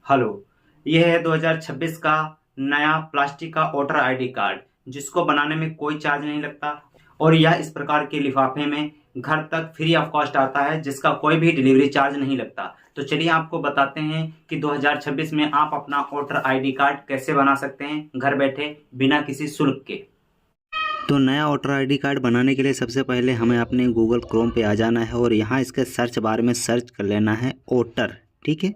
Hello. यह है 2026 का नया प्लास्टिक का वोटर आईडी कार्ड, जिसको बनाने में कोई चार्ज नहीं लगता और यह इस प्रकार के लिफाफे में घर तक फ्री ऑफ कॉस्ट आता है, जिसका कोई भी डिलीवरी चार्ज नहीं लगता। तो चलिए आपको बताते हैं कि 2026 में आप अपना वोटर आईडी कार्ड कैसे बना सकते हैं घर बैठे बिना किसी शुल्क के। तो नया वोटर आईडी कार्ड बनाने के लिए सबसे पहले हमें अपने गूगल क्रोम पे आ जाना है और यहाँ इसके सर्च बार में सर्च कर लेना है वोटर। ठीक है,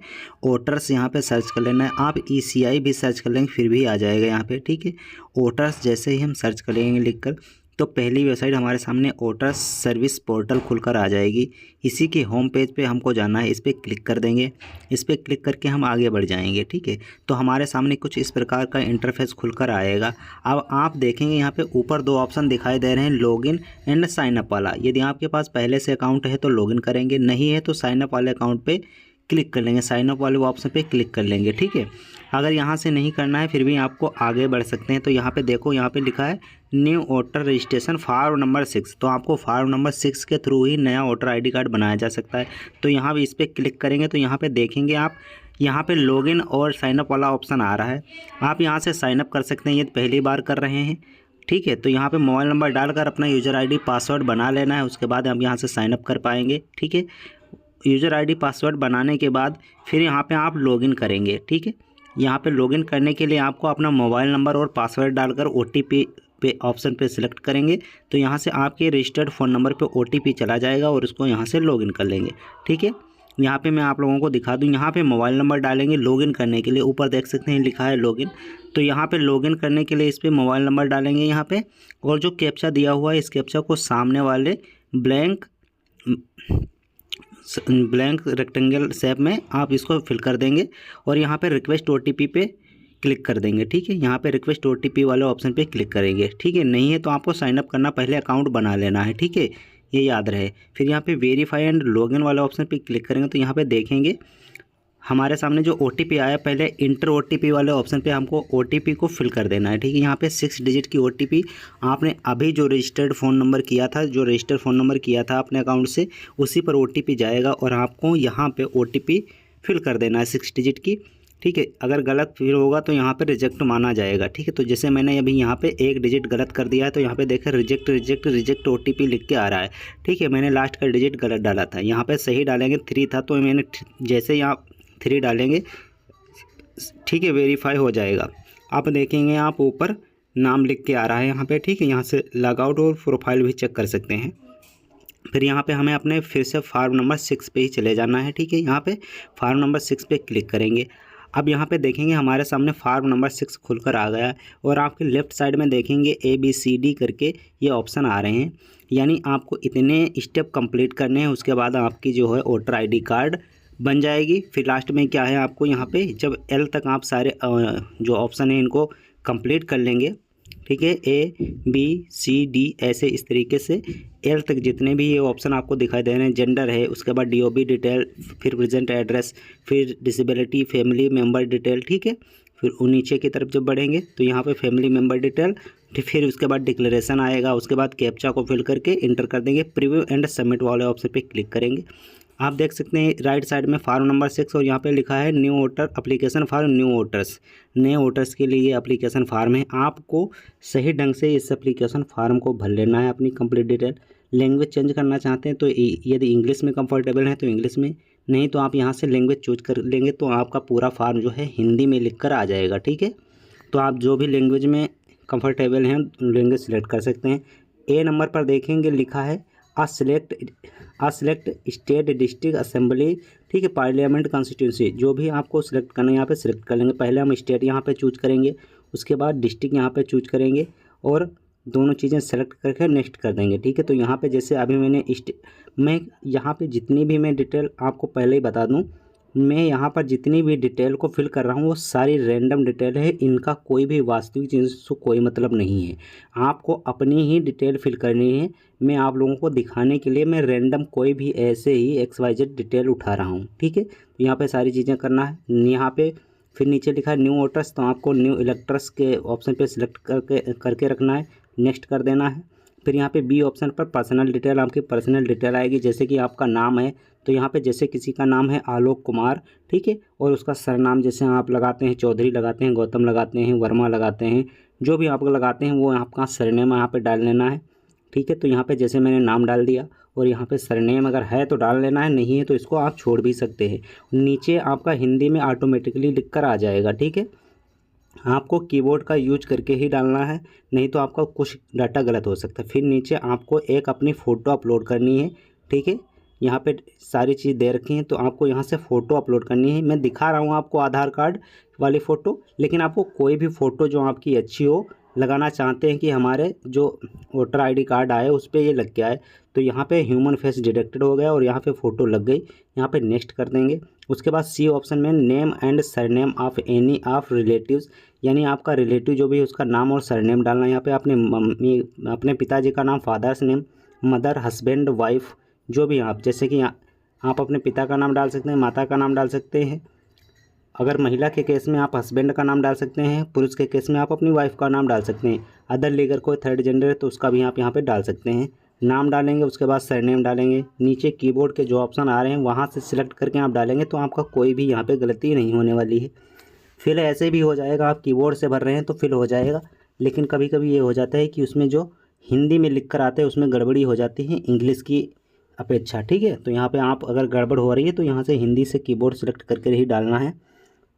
वोटर्स यहाँ पे सर्च कर लेना है। आप ECI भी सर्च कर लेंगे फिर भी आ जाएगा यहाँ पे। ठीक है, वोटर्स जैसे ही हम सर्च कर लेंगे लिखकर, तो पहली वेबसाइट हमारे सामने वोटर्स सर्विस पोर्टल खुलकर आ जाएगी। इसी के होम पेज पे हमको जाना है, इस पर क्लिक कर देंगे। इस पर क्लिक करके हम आगे बढ़ जाएंगे। ठीक है, तो हमारे सामने कुछ इस प्रकार का इंटरफेस खुलकर आएगा। अब आप देखेंगे यहाँ पे ऊपर दो ऑप्शन दिखाई दे रहे हैं, लॉगिन एंड साइन अप वाला। यदि आपके पास पहले से अकाउंट है तो लॉगिन करेंगे, नहीं है तो साइन अप वाले अकाउंट पे क्लिक कर लेंगे, साइन अप वाले ऑप्शन पे क्लिक कर लेंगे। ठीक है, अगर यहाँ से नहीं करना है फिर भी आपको आगे बढ़ सकते हैं। तो यहाँ पे देखो, यहाँ पे लिखा है new voter registration form number 6। तो आपको फॉर्म नंबर 6 के थ्रू ही नया वोटर आईडी कार्ड बनाया जा सकता है। तो यहाँ भी इस पर क्लिक करेंगे तो यहाँ पे देखेंगे आप, यहाँ पे लॉगिन और साइनअप वाला ऑप्शन आ रहा है। आप यहाँ से साइनअप कर सकते हैं, ये पहली बार कर रहे हैं। ठीक है, तो यहाँ पे मोबाइल नंबर डालकर अपना यूज़र आईडी पासवर्ड बना लेना है, उसके बाद हम यहाँ से साइनअप कर पाएंगे। ठीक है, यूज़र आईडी पासवर्ड बनाने के बाद फिर यहाँ पे आप लॉगिन करेंगे। ठीक है, यहाँ पे लॉगिन करने के लिए आपको अपना मोबाइल नंबर और पासवर्ड डालकर OTP पे ऑप्शन पे सिलेक्ट करेंगे। तो यहाँ से आपके रजिस्टर्ड फ़ोन नंबर पे OTP चला जाएगा और उसको यहाँ से लॉगिन कर लेंगे। ठीक है, यहाँ पे मैं आप लोगों को दिखा दूँ, यहाँ पे मोबाइल नंबर डालेंगे लॉगिन करने के लिए। ऊपर देख सकते हैं लिखा है लॉगिन। तो यहाँ पे लॉगिन करने के लिए इस पर मोबाइल नंबर डालेंगे यहाँ पे, और जो कैप्चा दिया हुआ है इस कैप्चा को सामने वाले ब्लैंक रेक्टेंगल शेप में आप इसको फिल कर देंगे और यहाँ पे रिक्वेस्ट OTP पे क्लिक कर देंगे। ठीक है, यहाँ पे रिक्वेस्ट OTP वाले ऑप्शन पे क्लिक करेंगे। ठीक है, नहीं है तो आपको साइनअप करना, पहले अकाउंट बना लेना है। ठीक है, ये याद रहे। फिर यहाँ पे वेरीफाई एंड लॉगिन वाले ऑप्शन पे क्लिक करेंगे तो यहाँ पे देखेंगे हमारे सामने जो OTP आया, पहले इंटर OTP वाले ऑप्शन पे हमको OTP को फिल कर देना है। ठीक है, यहाँ पे 6 डिजिट की OTP आपने अभी जो रजिस्टर्ड फ़ोन नंबर किया था, जो रजिस्टर्ड फ़ोन नंबर किया था अपने अकाउंट से, उसी पर OTP जाएगा और आपको यहाँ पे OTP फिल कर देना है 6 डिजिट की। ठीक है, अगर गलत फिल होगा तो यहाँ पे रिजेक्ट माना जाएगा। ठीक है, तो जैसे मैंने अभी यहाँ पे 1 डिजिट गलत कर दिया है तो यहाँ पे देखें रिजेक्ट रिजेक्ट रिजेक्ट OTP लिख के आ रहा है। ठीक है, मैंने लास्ट का डिजिट गलत डाला था, यहाँ पे सही डालेंगे 3 था, तो मैंने जैसे यहाँ 3 डालेंगे, ठीक है, वेरीफाई हो जाएगा। आप देखेंगे आप ऊपर नाम लिख के आ रहा है यहाँ पे। ठीक है, यहाँ से लॉग आउट और प्रोफाइल भी चेक कर सकते हैं। फिर यहाँ पे हमें अपने फिर से फार्म नंबर 6 पे ही चले जाना है। ठीक है, यहाँ पे फार्म नंबर 6 पे क्लिक करेंगे। अब यहाँ पे देखेंगे हमारे सामने फार्म नंबर 6 खुलकर आ गया है और आपके लेफ़्ट साइड में देखेंगे ABCD करके ये ऑप्शन आ रहे हैं, यानी आपको इतने स्टेप कंप्लीट करने हैं, उसके बाद आपकी जो है वोटर आईडी कार्ड बन जाएगी। फिर लास्ट में क्या है, आपको यहाँ पे जब L तक आप सारे जो ऑप्शन है इनको कंप्लीट कर लेंगे। ठीक है, ABCD ऐसे इस तरीके से L तक जितने भी ये ऑप्शन आपको दिखाई दे रहे हैं, जेंडर है, उसके बाद DOB डिटेल, फिर प्रेजेंट एड्रेस, फिर डिसेबिलिटी, फैमिली मेम्बर डिटेल। ठीक है, फिर नीचे की तरफ जब बढ़ेंगे तो यहाँ पे फैमिली मेम्बर डिटेल, फिर उसके बाद डिक्लेरेशन आएगा, उसके बाद कैप्चा को फिल करके इंटर कर देंगे, प्रीव्यू एंड सबमिट वाले ऑप्शन पे क्लिक करेंगे। आप देख सकते हैं राइट साइड में फार्म नंबर 6 और यहाँ पे लिखा है new voter application for new voters. नए वोटर्स के लिए ये एप्लीकेशन फार्म है, आपको सही ढंग से इस एप्लीकेशन फार्म को भर लेना है, अपनी कंप्लीट डिटेल। लैंग्वेज चेंज करना चाहते हैं तो यदि इंग्लिश में कंफर्टेबल है तो इंग्लिश में, नहीं तो आप यहाँ से लैंग्वेज चूज कर लेंगे तो आपका पूरा फार्म जो है हिंदी में लिख कर आ जाएगा। ठीक है, तो आप जो भी लैंग्वेज में कंफर्टेबल हैं लैंग्वेज सेलेक्ट कर सकते हैं। A नंबर पर देखेंगे लिखा है आ सिलेक्ट स्टेट डिस्ट्रिक्ट असेंबली। ठीक है, पार्लियामेंट कॉन्स्टिट्यूंसी, जो भी आपको सिलेक्ट करना है यहाँ पे सिलेक्ट कर लेंगे। पहले हम स्टेट यहाँ पे चूज करेंगे, उसके बाद डिस्ट्रिक्ट यहाँ पे चूज करेंगे और दोनों चीज़ें सेलेक्ट करके नेक्स्ट कर देंगे। ठीक है, तो यहाँ पे जैसे अभी मैं यहाँ पे जितनी भी मैं डिटेल आपको पहले ही बता दूँ, मैं यहाँ पर जितनी भी डिटेल को फिल कर रहा हूँ वो सारी रैंडम डिटेल है, इनका कोई भी वास्तविक चीज़ से कोई मतलब नहीं है। आपको अपनी ही डिटेल फिल करनी है। मैं आप लोगों को दिखाने के लिए मैं रैंडम कोई भी ऐसे ही XYZ डिटेल उठा रहा हूँ। ठीक है, तो यहाँ पे सारी चीज़ें करना है। यहाँ पे फिर नीचे लिखा है न्यू वोटर्स, तो आपको न्यू इलेक्टर्स के ऑप्शन पे सिलेक्ट करके रखना है, नेक्स्ट कर देना है। फिर यहाँ पे बी ऑप्शन पर पर्सनल डिटेल, आपकी पर्सनल डिटेल आएगी। जैसे कि आपका नाम है तो यहाँ पे जैसे किसी का नाम है आलोक कुमार, ठीक है, और उसका सरनाम जैसे आप लगाते हैं चौधरी लगाते हैं, गौतम लगाते हैं, वर्मा लगाते हैं, जो भी आप लगाते हैं वो आपका सरनेम यहाँ पे डाल लेना है, ठीक है। तो यहाँ पे जैसे मैंने नाम डाल दिया और यहाँ पे सरनेम अगर है तो डाल लेना है, नहीं है तो इसको आप छोड़ भी सकते हैं। नीचे आपका हिंदी में ऑटोमेटिकली लिख कर आ जाएगा, ठीक है। आपको कीबोर्ड का यूज करके ही डालना है, नहीं तो आपका कुछ डाटा गलत हो सकता है। फिर नीचे आपको एक अपनी फ़ोटो अपलोड करनी है, ठीक है। यहाँ पे सारी चीज़ दे रखी हैं तो आपको यहाँ से फ़ोटो अपलोड करनी है। मैं दिखा रहा हूँ आपको आधार कार्ड वाली फ़ोटो, लेकिन आपको कोई भी फ़ोटो जो आपकी अच्छी हो लगाना चाहते हैं कि हमारे जो वोटर आईडी कार्ड आए उस पर ये लग गया है, तो यहाँ पे ह्यूमन फेस डिटेक्टेड हो गया और यहाँ पे फ़ोटो लग गई। यहाँ पे नेक्स्ट कर देंगे। उसके बाद सी ऑप्शन में name and surname of any of relatives, यानी आपका रिलेटिव जो भी है उसका नाम और सरनेम डालना है। यहाँ पे अपने मम्मी अपने पिताजी का नाम, father's name, mother, husband, wife, जो भी आप, जैसे कि आप अपने पिता का नाम डाल सकते हैं, माता का नाम डाल सकते हैं। अगर महिला के केस में आप हस्बैंड का नाम डाल सकते हैं, पुरुष के केस में आप अपनी वाइफ का नाम डाल सकते हैं। अदर लीगर कोई थर्ड जेंडर है तो उसका भी आप यहाँ पे डाल सकते हैं। नाम डालेंगे, उसके बाद सरनेम डालेंगे। नीचे कीबोर्ड के जो ऑप्शन आ रहे हैं वहाँ से सिलेक्ट करके आप डालेंगे तो आपका कोई भी यहाँ पे गलती नहीं होने वाली है। फिल ऐसे भी हो जाएगा, आप कीबोर्ड से भर रहे हैं तो फिल हो जाएगा, लेकिन कभी कभी ये हो जाता है कि उसमें जो हिंदी में लिख कर आते हैं उसमें गड़बड़ी हो जाती है इंग्लिश की अपेक्षा, ठीक है। तो यहाँ पे आप अगर गड़बड़ हो रही है तो यहाँ से हिंदी से कीबोर्ड सेलेक्ट करके ही डालना है।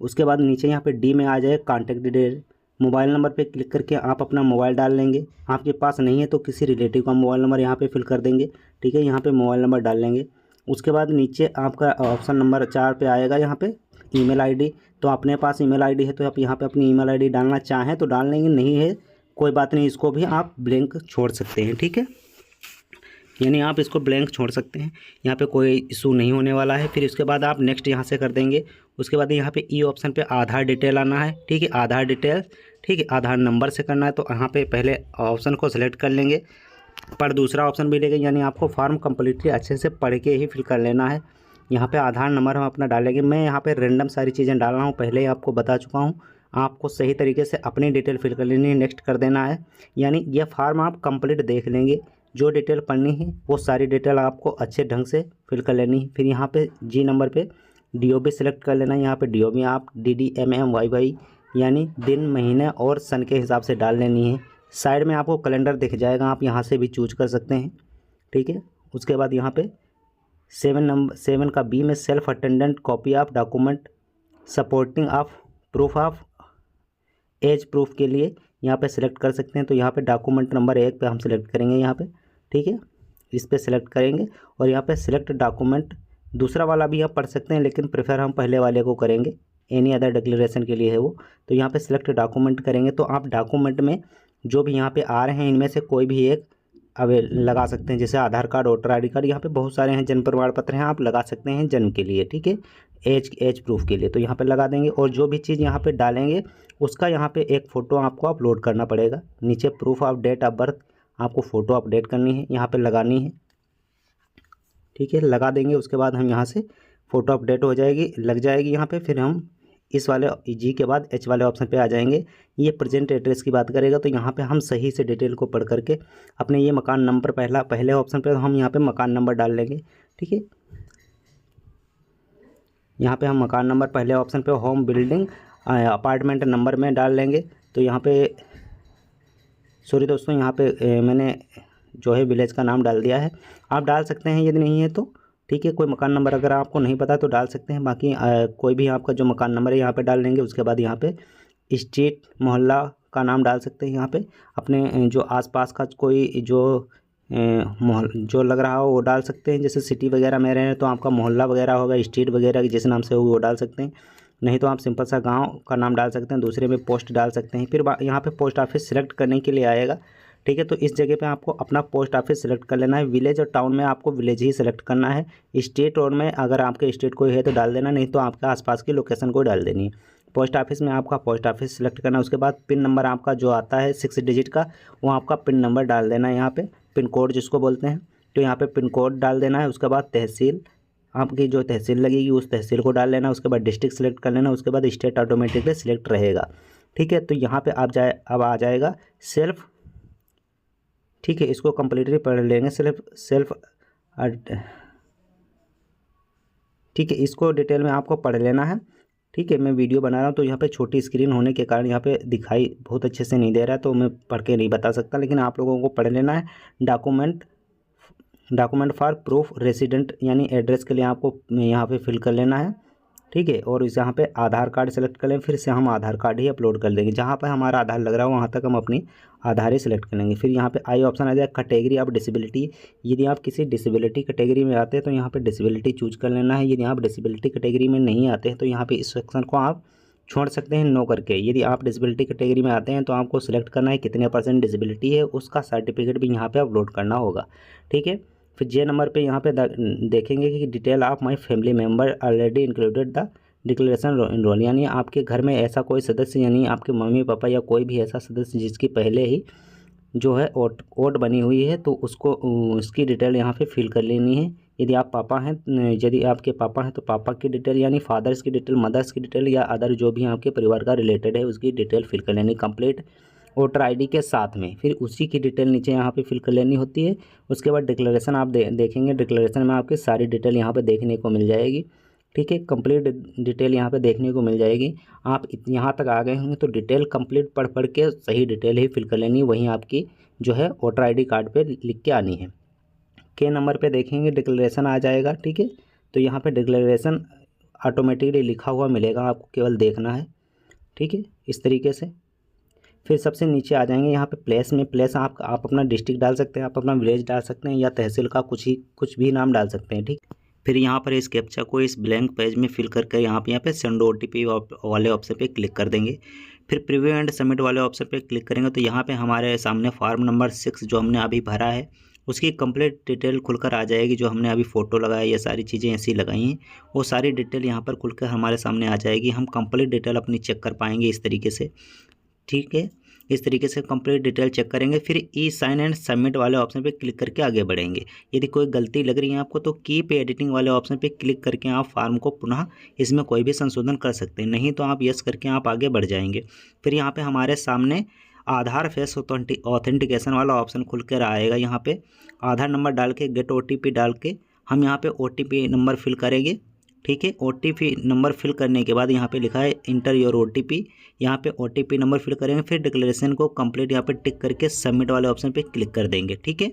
उसके बाद नीचे यहाँ पे डी में आ जाए कॉन्टैक्ट डिटेल, मोबाइल नंबर पे क्लिक करके आप अपना मोबाइल डाल लेंगे। आपके पास नहीं है तो किसी रिलेटिव का मोबाइल नंबर यहाँ पे फिल कर देंगे, ठीक है। यहाँ पे मोबाइल नंबर डाल लेंगे। उसके बाद नीचे आपका ऑप्शन नंबर 4 पे आएगा यहाँ पे ईमेल आईडी। तो अपने पास ईमेल आईडी है तो आप यहाँ पे अपनी ईमेल आईडी डालना चाहें तो डाल लेंगे, नहीं है कोई बात नहीं, इसको भी आप ब्लैंक छोड़ सकते हैं, ठीक है। यानी आप इसको ब्लैंक छोड़ सकते हैं, यहाँ पे कोई इशू नहीं होने वाला है। फिर उसके बाद आप नेक्स्ट यहाँ से कर देंगे। उसके बाद यहाँ पे ई ऑप्शन पे आधार डिटेल आना है, ठीक है, आधार डिटेल, ठीक है, आधार नंबर से करना है। तो यहाँ पे पहले ऑप्शन को सेलेक्ट कर लेंगे, पर दूसरा ऑप्शन भी लेंगे, यानी आपको फॉर्म कम्प्लीटली अच्छे से पढ़ के ही फिल कर लेना है। यहाँ पे आधार नंबर हम अपना डालेंगे। मैं यहाँ पे रैंडम सारी चीज़ें डाल रहा हूँ, पहले ही आपको बता चुका हूँ। आपको सही तरीके से अपनी डिटेल फिल कर लेनी है, नेक्स्ट कर देना है। यानी ये फार्म आप कंप्लीट देख लेंगे, जो डिटेल पढ़नी है वो सारी डिटेल आपको अच्छे ढंग से फिल कर लेनी है। फिर यहाँ पे जी नंबर पे DOB सेलेक्ट कर लेना है। यहाँ पे DOB आप DDMMYY यानी दिन, महीने और सन के हिसाब से डाल लेनी है। साइड में आपको कैलेंडर दिख जाएगा, आप यहाँ से भी चूज कर सकते हैं, ठीक है। उसके बाद यहाँ पे 7 का B में self attendant copy of document supporting of proof of age proof के लिए यहाँ पे सिलेक्ट कर सकते हैं। तो यहाँ पे डॉक्यूमेंट नंबर 1 पे हम सिलेक्ट करेंगे यहाँ पे, ठीक है, इस पे सिलेक्ट करेंगे। और यहाँ पे सिलेक्ट डॉक्यूमेंट, दूसरा वाला भी आप पढ़ सकते हैं लेकिन प्रेफर हम पहले वाले को करेंगे, एनी अदर डिक्लेरेशन के लिए है वो। तो यहाँ पे सिलेक्ट डॉक्यूमेंट करेंगे। तो आप डॉक्यूमेंट में जो भी यहाँ पे आ रहे हैं इनमें से कोई भी एक लगा सकते हैं, जैसे आधार कार्ड, वोटर ID कार्ड, यहाँ पे बहुत सारे हैं, जन्म प्रमाण पत्र हैं, आप लगा सकते हैं जन्म के लिए, ठीक है, एज प्रूफ के लिए। तो यहाँ पे लगा देंगे और जो भी चीज़ यहाँ पे डालेंगे उसका यहाँ पे एक फ़ोटो आपको अपलोड करना पड़ेगा। नीचे proof of date of birth आपको फ़ोटो अपडेट करनी है, यहाँ पे लगानी है, ठीक है, लगा देंगे। उसके बाद हम यहाँ से फ़ोटो अपडेट हो जाएगी, लग जाएगी यहाँ पे। फिर हम इस वाले जी के बाद H वाले ऑप्शन पे आ जाएंगे। ये प्रेजेंट एड्रेस की बात करेगा, तो यहाँ पे हम सही से डिटेल को पढ़ करके अपने ये मकान नंबर पहले ऑप्शन पे हम यहाँ पे मकान नंबर डाल लेंगे, ठीक है। यहाँ पे हम मकान नंबर पहले ऑप्शन पे होम, बिल्डिंग, अपार्टमेंट नंबर में डाल लेंगे। तो यहाँ पे सॉरी दोस्तों, यहाँ पे मैंने जो है विलेज का नाम डाल दिया है, आप डाल सकते हैं यदि नहीं है तो, ठीक है। कोई मकान नंबर अगर आपको नहीं पता तो डाल सकते हैं, बाकी कोई भी आपका जो मकान नंबर है यहाँ पे डाल लेंगे। उसके बाद यहाँ पे स्ट्रीट, मोहल्ला का नाम डाल सकते हैं। यहाँ पे अपने जो आसपास का कोई जो लग रहा हो वो डाल सकते हैं, जैसे सिटी वगैरह में रहें तो आपका मोहल्ला वगैरह होगा, स्ट्रीट वगैरह जिस नाम से हो वो डाल सकते हैं, नहीं तो आप सिंपल सा गांव का नाम डाल सकते हैं। दूसरे में पोस्ट डाल सकते हैं। फिर यहाँ पे पोस्ट ऑफिस सिलेक्ट करने के लिए आएगा, ठीक है। तो इस जगह पे आपको अपना पोस्ट ऑफिस सिलेक्ट कर लेना है। विलेज और टाउन में आपको विलेज ही सिलेक्ट करना है। स्टेट और में अगर आपके स्टेट कोई है तो डाल देना, नहीं तो आपके आसपास की लोकेशन को डाल देनी है। पोस्ट ऑफिस में आपका पोस्ट ऑफिस सिलेक्ट करना है। उसके बाद पिन नंबर आपका जो आता है 6 डिजिट का, वो आपका पिन नंबर डाल देना है यहाँ पे, पिन कोड जिसको बोलते हैं, तो यहाँ पे पिन कोड डाल देना है। उसके बाद तहसील, आपकी जो तहसील लगेगी उस तहसील को डाल लेना। उसके बाद डिस्ट्रिक्ट सेलेक्ट कर लेना। उसके बाद स्टेट ऑटोमेटिकली सिलेक्ट रहेगा, ठीक है। तो यहाँ पे अब आ जाएगा सेल्फ, ठीक है, इसको कम्प्लीटली पढ़ लेंगे सेल्फ ठीक है, इसको डिटेल में आपको पढ़ लेना है। ठीक है, मैं वीडियो बना रहा हूँ तो यहाँ पे छोटी स्क्रीन होने के कारण यहाँ पे दिखाई बहुत अच्छे से नहीं दे रहा है, तो मैं पढ़ के नहीं बता सकता, लेकिन आप लोगों को पढ़ लेना है। डॉक्यूमेंट फॉर प्रूफ रेसिडेंट यानी एड्रेस के लिए आपको यहाँ पे फिल कर लेना है। ठीक है, और इस यहाँ पे आधार कार्ड सेलेक्ट कर लें, फिर से हम आधार कार्ड ही अपलोड कर देंगे। जहाँ पर हमारा आधार लग रहा है वहाँ तक हम अपनी आधार ही सिलेक्ट कर लेंगे। फिर यहाँ पे आई ऑप्शन आ जाएगा कैटेगरी ऑफ डिसेबिलिटी। यदि आप किसी डिसेबिलिटी कैटेगरी में आते हैं तो यहाँ पे डिसेबिलिटी चूज कर लेना है। यदि आप डिसेबिलिटी कैटेगरी में नहीं आते हैं तो यहाँ पे इस सेक्शन को आप छोड़ सकते हैं नो करके। यदि आप डिसेबिलिटी कैटेगरी में आते हैं तो आपको सिलेक्ट करना है कितने % डिसेबिलिटी है, उसका सर्टिफिकेट भी यहाँ पर अपलोड करना होगा। ठीक है, फिर जे नंबर पर यहाँ पर देखेंगे कि detail of my family member already included the declaration enrol, यानी आपके घर में ऐसा कोई सदस्य यानी आपके मम्मी पापा या कोई भी ऐसा सदस्य जिसकी पहले ही जो है ओट बनी हुई है, तो उसको उसकी डिटेल यहाँ पे फिल कर लेनी है। यदि आप पापा हैं, यदि आपके पापा हैं तो पापा की डिटेल यानी फादर्स की डिटेल, मदर्स की डिटेल या अदर जो भी आपके परिवार का रिलेटेड है उसकी डिटेल फिल कर लेनी कंप्लीट वोटर ID के साथ में। फिर उसी की डिटेल नीचे यहाँ पे फिल कर लेनी होती है। उसके बाद डिक्लेरेशन आप देखेंगे, डिक्लेरेशन में आपकी सारी डिटेल यहाँ पे देखने को मिल जाएगी। ठीक है, कंप्लीट डिटेल यहाँ पे देखने को मिल जाएगी। आप यहाँ तक आ गए होंगे तो डिटेल कंप्लीट पढ़ के सही डिटेल ही फिल कर लेनी है, वहीं आपकी जो है वोटर ID कार्ड पे लिख के आनी है। के नंबर पे देखेंगे डिक्लेरेशन आ जाएगा। ठीक है, तो यहाँ पे डिक्लेरेशन ऑटोमेटिकली लिखा हुआ मिलेगा, आपको केवल देखना है। ठीक है, इस तरीके से फिर सबसे नीचे आ जाएंगे। यहाँ पे प्लेस आप अपना डिस्ट्रिक्ट डाल सकते हैं, आप अपना विलेज डाल सकते हैं या तहसील का कुछ भी नाम डाल सकते हैं। ठीक, फिर यहाँ पर इस कैप्चा को इस ब्लैंक पेज में फिल करके यहाँ पे सेंड OTP वाले ऑप्शन पे क्लिक कर देंगे। फिर प्रीव्यू एंड सबमिट वाले ऑप्शन पे क्लिक करेंगे तो यहाँ पे हमारे सामने फॉर्म नंबर 6 जो हमने अभी भरा है उसकी कंप्लीट डिटेल खुलकर आ जाएगी। जो हमने अभी फ़ोटो लगाया, ये सारी चीज़ें ऐसी लगाई हैं, वो सारी डिटेल यहाँ पर खुलकर हमारे सामने आ जाएगी। हम कंप्लीट डिटेल अपनी चेक कर पाएंगे इस तरीके से। ठीक है, इस तरीके से कंप्लीट डिटेल चेक करेंगे। फिर ई साइन एंड सबमिट वाले ऑप्शन पे क्लिक करके आगे बढ़ेंगे। यदि कोई गलती लग रही है आपको तो कीप एडिटिंग वाले ऑप्शन पे क्लिक करके आप फॉर्म को पुनः इसमें कोई भी संशोधन कर सकते हैं, नहीं तो आप यस करके आप आगे बढ़ जाएंगे। फिर यहाँ पे हमारे सामने आधार फेस ऑथेंटिकेशन वाला ऑप्शन खुल कर आएगा। यहाँ पे आधार नंबर डाल के गेट OTP डाल के हम यहाँ पे OTP नंबर फिल करेंगे। ठीक है, OTP नंबर फिल करने के बाद यहाँ पे लिखा है इंटर योर OTP, यहाँ पे OTP नंबर फिल करेंगे। फिर डिक्लेरेशन को कंप्लीट यहाँ पे टिक करके सबमिट वाले ऑप्शन पे क्लिक कर देंगे। ठीक है,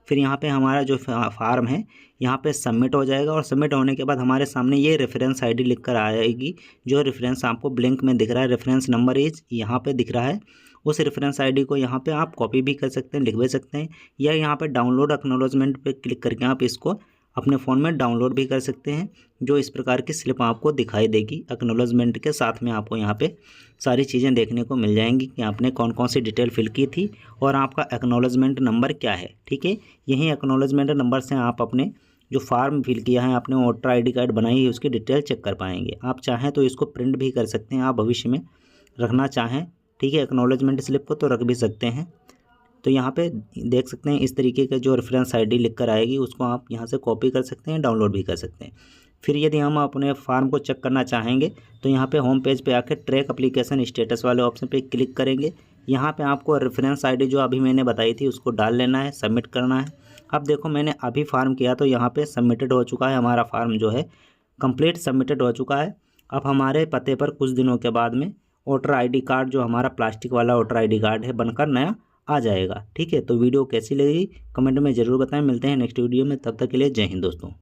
फिर यहाँ पे हमारा जो फार्म है यहाँ पे सबमिट हो जाएगा और सबमिट होने के बाद हमारे सामने ये रेफरेंस ID लिख कर आएगी। जो रेफरेंस आपको ब्लैंक में दिख रहा है, रेफरेंस नंबर इज यहाँ पे दिख रहा है, उस रेफरेंस ID को यहाँ पे आप कॉपी भी कर सकते हैं, लिख भी सकते हैं, या यहाँ पे डाउनलोड एक्नॉलेजमेंट पे क्लिक करके आप इसको अपने फ़ोन में डाउनलोड भी कर सकते हैं। जो इस प्रकार की स्लिप आपको दिखाई देगी एक्नॉलेजमेंट के साथ में, आपको यहाँ पे सारी चीज़ें देखने को मिल जाएंगी कि आपने कौन कौन सी डिटेल फिल की थी और आपका एक्नॉलेजमेंट नंबर क्या है। ठीक है, यही एक्नॉलेजमेंट नंबर से आप अपने जो फार्म फिल किया है, आपने वोटर ID कार्ड बनाई है, उसकी डिटेल चेक कर पाएंगे। आप चाहें तो इसको प्रिंट भी कर सकते हैं, आप भविष्य में रखना चाहें। ठीक है, एक्नॉलेजमेंट स्लिप को तो रख भी सकते हैं। तो यहाँ पे देख सकते हैं इस तरीके का जो रेफरेंस ID लिख कर आएगी, उसको आप यहाँ से कॉपी कर सकते हैं, डाउनलोड भी कर सकते हैं। फिर यदि हम अपने फार्म को चेक करना चाहेंगे तो यहाँ पे होम पेज पे आकर ट्रैक एप्लीकेशन स्टेटस वाले ऑप्शन पे क्लिक करेंगे। यहाँ पे आपको रेफरेंस ID जो अभी मैंने बताई थी उसको डाल लेना है, सबमिट करना है। अब देखो मैंने अभी फार्म किया तो यहाँ पे सबमिटेड हो चुका है, हमारा फार्म जो है कंप्लीट सबमिटेड हो चुका है। अब हमारे पते पर कुछ दिनों के बाद में वोटर ID कार्ड जो हमारा प्लास्टिक वाला वोटर ID कार्ड है बनकर नया आ जाएगा। ठीक है, तो वीडियो कैसी लगी कमेंट में ज़रूर बताएं। मिलते हैं नेक्स्ट वीडियो में, तब तक के लिए जय हिंद दोस्तों।